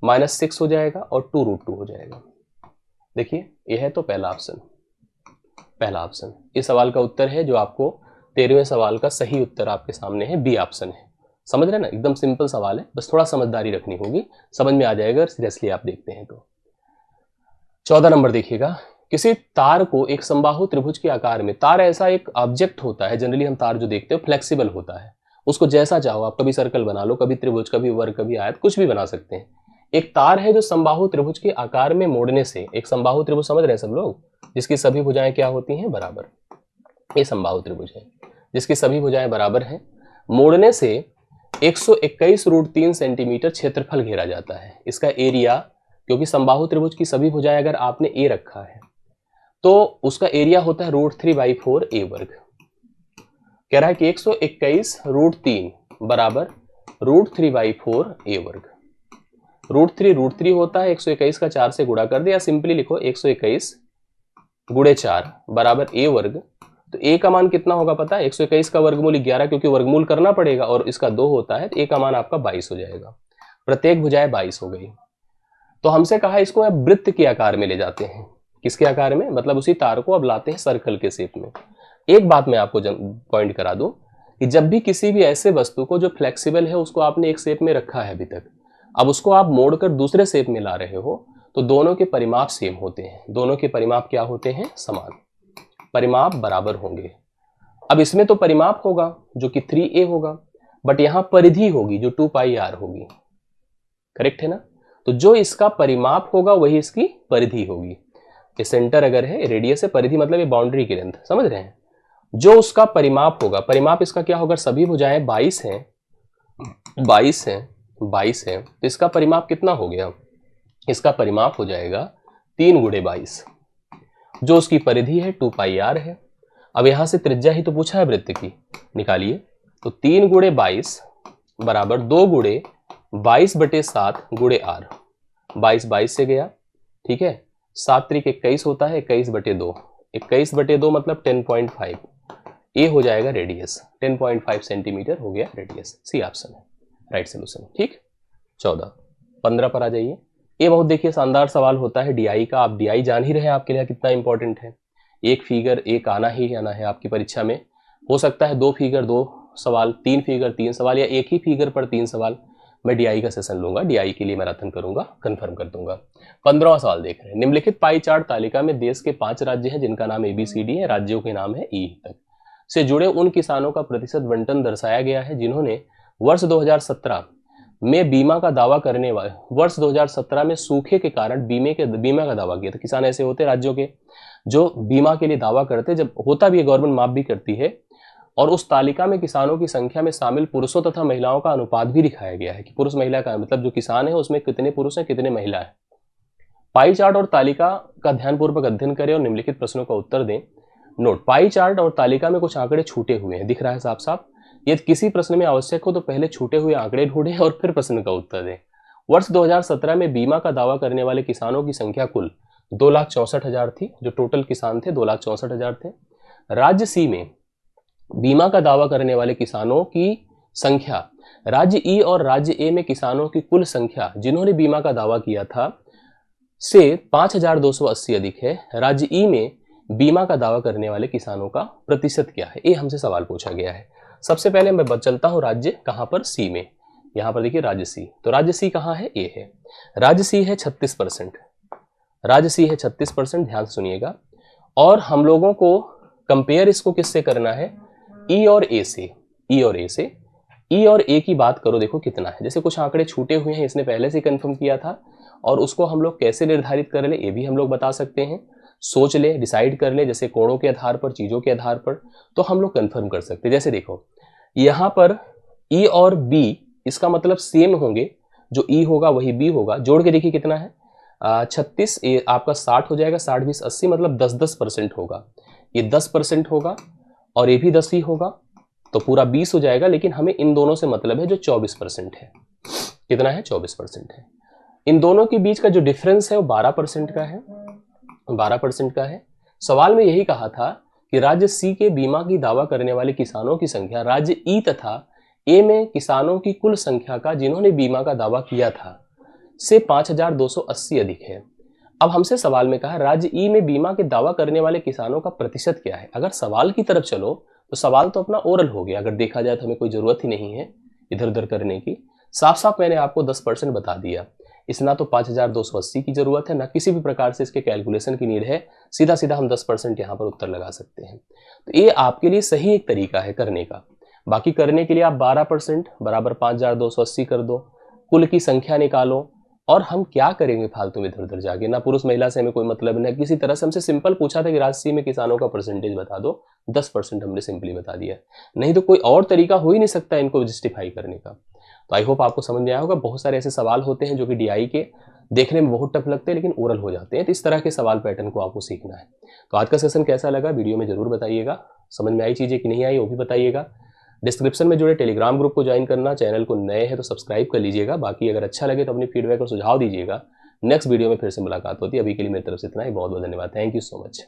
माइनस 6 हो जाएगा और 2√2 हो जाएगा। देखिए यह है तो पहला ऑप्शन, पहला ऑप्शन इस सवाल का उत्तर है, जो आपको 13वें सवाल का सही उत्तर आपके सामने है, बी ऑप्शन है। समझ रहे ना, एकदम सिंपल सवाल है, बस थोड़ा समझदारी रखनी होगी, समझ में आ जाएगा सीरियसली आप देखते हैं तो। 14 नंबर देखिएगा, किसी तार को एक समबाहु त्रिभुज के आकार में, तार ऐसा एक ऑब्जेक्ट होता है, जनरली हम तार जो देखते हैं फ्लेक्सिबल होता है, उसको जैसा चाहो आप, कभी सर्कल बना लो, कभी त्रिभुज, कभी वर्ग, कभी आयत, कुछ भी बना सकते हैं। एक तार है जो समबाहु त्रिभुज के आकार में मोड़ने से, एक समबाहु त्रिभुज समझ रहे हैं सब लोग, जिसकी सभी भुजाएं क्या होती हैं, बराबर। ये समबाहु त्रिभुज है जिसकी सभी भुजाएं बराबर हैं। मोड़ने से 121√3 सेंटीमीटर क्षेत्रफल घेरा जाता है। इसका एरिया, क्योंकि समबाहु त्रिभुज की सभी भुजाएं अगर आपने ए रखा है तो उसका एरिया होता है √3/4 a वर्ग। कह रहा है कि 121√3 बराबर √3/4 a वर्ग। √3 होता है, 121 का 4 से गुणा कर दे, या सिंपली लिखो 121 गुणे 4 बराबर a वर्ग। तो a का मान कितना होगा पता है, 121 का वर्गमूल 11, क्योंकि वर्गमूल करना पड़ेगा और इसका 2 होता है, तो a का मान आपका 22 हो जाएगा। प्रत्येक भुजाएं 22 हो गई। तो हमसे कहा इसको अब वृत्त के आकार में ले जाते हैं। किसके आकार में, मतलब उसी तार को अब लाते हैं सर्कल के शेप में। एक बात मैं आपको पॉइंट करा दूं कि जब भी किसी भी ऐसे वस्तु को जो फ्लेक्सिबल है उसको आपने एक शेप में रखा है अभी तक, अब उसको आप मोड़कर दूसरे शेप में ला रहे हो, तो दोनों के परिमाप सेम होते हैं। दोनों के परिमाप क्या होते हैं, समान, परिमाप बराबर होंगे। अब इसमें तो परिमाप होगा जो कि 3a होगा, बट यहां परिधि होगी जो 2 पाई आर होगी, करेक्ट है ना। तो जो इसका परिमाप होगा वही इसकी परिधि होगी। ये सेंटर अगर है, रेडियस है, परिधि मतलब ये बाउंड्री की लेंथ, समझ रहे हैं। जो उसका परिमाप होगा, परिमाप इसका क्या होगा, सभी भुजाएं 22 हैं, 22 हैं, 22 है, तो इसका परिमाप कितना हो गया, इसका परिमाप हो जाएगा 3 गुणे 22, जो उसकी परिधि है 2 पाई आर है। अब यहां से त्रिज्या ही तो पूछा है वृत्त की, निकालिए। तो 3 गुणे 22 बराबर 2 गुणे 22/7 गुणे आर, 22 22 से गया, ठीक है। 7 त्रिक 21 होता है, 21/2, 21/2 मतलब 10.5, ये हो जाएगा रेडियस, 10.5 सेंटीमीटर हो गया रेडियस। सी ऑप्शन है राइट सोल्यूशन, ठीक। 14 15 पर आ जाइए। ये बहुत देखिए शानदार सवाल होता है डीआई का। आप डीआई जान ही रहे हैं आपके लिए कितना इंपॉर्टेंट है। एक फिगर एक आना ही आना है आपकी परीक्षा में। हो सकता है 2 फिगर 2 सवाल, 3 फिगर 3 सवाल, या एक ही फिगर पर 3 सवाल। मैं डीआई का सेशन लूंगा, डीआई के लिए मैराथन करूंगा, कंफर्म कर दूंगा। 15वां सवाल देख रहे हैं। निम्नलिखित पाई चार्ट तालिका में देश के 5 राज्य हैं जिनका नाम ABCD है, राज्यों के नाम है ई तक से जुड़े उन किसानों का प्रतिशत बंटन दर्शाया गया है जिन्होंने वर्ष 2017 में बीमा का दावा करने वाले, वर्ष 2017 में सूखे के कारण बीमा का दावा किया था। किसान ऐसे होते राज्यों के जो बीमा के लिए दावा करते, जब होता भी है गवर्नमेंट माफ भी करती है, और उस तालिका में किसानों की संख्या में शामिल पुरुषों तथा महिलाओं का अनुपात भी दिखाया गया है कि पुरुष महिला का मतलब जो किसान है उसमें कितने पुरुष हैं कितने महिला है। पाई चार्ट और तालिका का ध्यानपूर्वक अध्ययन करें और निम्नलिखित प्रश्नों का उत्तर दें। नोट, पाई चार्ट और तालिका में कुछ आंकड़े छूटे हुए हैं, दिख रहा है साफ साफ। यदि किसी प्रश्न में आवश्यक हो तो पहले छूटे हुए आंकड़े ढूंढें और फिर प्रश्न का उत्तर दें। वर्ष 2017 में बीमा का दावा करने वाले किसानों की संख्या कुल 2,64,000 थी, जो टोटल किसान थे 2,64,000 थे। राज्य सी में बीमा का दावा करने वाले किसानों की संख्या, राज्य ई और राज्य ए में किसानों की कुल संख्या जिन्होंने बीमा का दावा किया था से 5,280 अधिक है। राज्य ई में बीमा का दावा करने वाले किसानों का प्रतिशत क्या है, ये हमसे सवाल पूछा गया है। सबसे पहले मैं चलता हूं राज्य कहां पर, सी में। यहां पर देखिए राज्य सी, तो राज्य सी कहां है, ए है। राज्य सी है 36%, राज्य सी है 36%, ध्यान से सुनिएगा। और हम लोगों को कंपेयर इसको किससे करना है, ई और ए से। ई और ए से, ई और ए की बात करो, देखो कितना है। जैसे कुछ आंकड़े छूटे हुए हैं, इसने पहले से कंफर्म किया था, और उसको हम लोग कैसे निर्धारित कर ले ये भी हम लोग बता सकते हैं। सोच ले, डिसाइड कर ले, जैसे कोणों के आधार पर, चीजों के आधार पर, तो हम लोग कंफर्म कर सकते हैं। जैसे देखो यहां पर ई और बी इसका मतलब सेम होंगे, जो ई होगा वही बी होगा। जोड़ के देखिए कितना है, 36, आपका 60 हो जाएगा, 60 20 80 मतलब 10% होगा। ये 10% होगा और ये भी 10 ही होगा, तो पूरा 20 हो जाएगा। लेकिन हमें इन दोनों से मतलब है जो 24% है। कितना है, 24% है। इन दोनों के बीच का जो डिफरेंस है वो 12% का है, 12% का है। सवाल में यही कहा था कि राज्य सी के बीमा की दावा करने वाले किसानों की संख्या राज्य ई तथा ए में किसानों की कुल संख्या का जिन्होंने बीमा का दावा किया था से 5,280 अधिक है। अब हमसे सवाल में कहा राज्य ई में बीमा के दावा करने वाले किसानों का प्रतिशत क्या है। अगर सवाल की तरफ चलो तो सवाल तो अपना ओरल हो गया, अगर देखा जाए तो हमें कोई जरूरत ही नहीं है इधर उधर करने की। साफ साफ मैंने आपको 10% बता दिया। इस ना तो 5,280 की जरूरत है, ना किसी भी प्रकार से इसके कैलकुलेशन की नीड है। सीधा सीधा हम 10% यहाँ पर उत्तर लगा सकते हैं। तो ये आपके लिए सही एक तरीका है करने का। बाकी करने के लिए आप 12% बराबर 5,280 कर दो, कुल की संख्या निकालो, और हम क्या करेंगे फालतू में इधर उधर जाके। ना पुरुष महिला से हमें कोई मतलब नहीं, किसी तरह से हमसे सिंपल पूछा था कि राज्य सी में किसानों का परसेंटेज बता दो, 10% हमने सिंपली बता दिया। नहीं तो कोई और तरीका हो ही नहीं सकता इनको जस्टिफाई करने का। तो आई होप आपको समझ में आया होगा। बहुत सारे ऐसे सवाल होते हैं जो कि डीआई के देखने में बहुत टफ लगते हैं लेकिन ओरल हो जाते हैं। तो इस तरह के सवाल पैटर्न को आपको सीखना है। तो आज का सेशन कैसा लगा वीडियो में जरूर बताइएगा। समझ में आई चीज़ें कि नहीं आई वो भी बताइएगा। डिस्क्रिप्शन में जुड़े टेलीग्राम ग्रुप को ज्वाइन करना, चैनल को नए हैं तो सब्सक्राइब कर लीजिएगा। बाकी अगर अच्छा लगे तो अपनी फीडबैक और सुझाव दीजिएगा। नेक्स्ट वीडियो में फिर से मुलाकात होती है। अभी के लिए मेरी तरफ से इतना ही। बहुत बहुत धन्यवाद। Thank you so much.